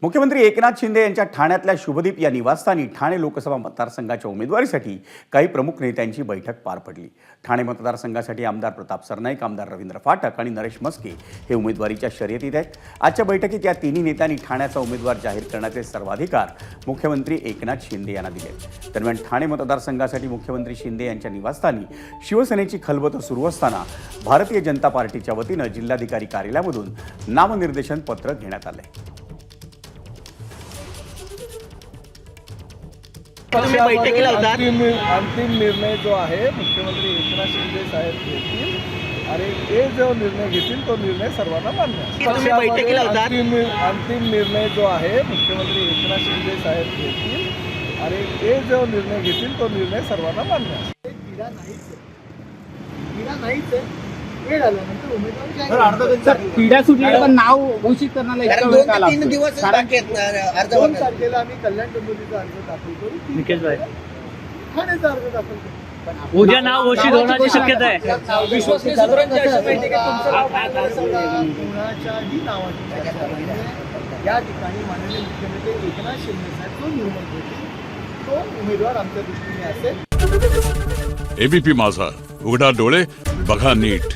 मुख्यमंत्री एकनाथ शिंदे यांच्या ठाण्यातल्या शुभदीप या निवासस्थानी ठाणे लोकसभा मतदारसंघाच्या उमेदवारीसाठी काही प्रमुख नेत्यांची बैठक पार पडली। ठाणे मतदारसंघासाठी आमदार प्रताप सरनाईक, आमदार रवींद्र फाटक आणि नरेश मस्के हे उमेदवारीच्या शर्यतीत आहेत। आजच्या बैठकीत या तिन्ही नेत्यांनी ठाण्याचा उमेदवार जाहीर करण्याचे सर्वाधिकार मुख्यमंत्री एकनाथ शिंदे यांना दिले। दरम्यान ठाणे मतदारसंघासाठी मुख्यमंत्री शिंदे यांच्या निवासस्थानी शिवसेनेची खलबतं सुरू असताना भारतीय जनता पार्टीच्या वतीनं जिल्हाधिकारी कार्यालयामधून नामनिर्देशन पत्र घेण्यात आले। अंतिम निर्णय जो आहे मुख्यमंत्री एकनाथ शिंदे साहेब घेतील आणि ते जो निर्णय घेतील तो निर्णय सर्वांना मान्य आहे। अंतिम निर्णय जो आहे मुख्यमंत्री एकनाथ शिंदे साहेब घेतील आणि ते जो निर्णय घेतील तो निर्णय सर्वांना मान्य आहे। पिढ्या सुटलेलं पण नाव घोषित करण्याला 2 ते 3 दिवस बाकी आहेत। 2 तारखेला आम्ही कल्याण डोंबिवलीचा अर्ज दाखल करू, ठाण्याचा अर्ज दाखल करू। उद्या नाव घोषित होण्याची शक्यता आहे। विश्वासनीय सूत्रांची अशी माहिती की कोणाच्याही नावाची चर्चा नाही आहे। या ठिकाणी माननीय मुख्यमंत्री एकनाथ शिंदे साहेब जो निर्णय घेतील तो उमेदवार आमच्या दृष्टीने असेल। एबीपी माझा, उघडा डोळे बघा नीट।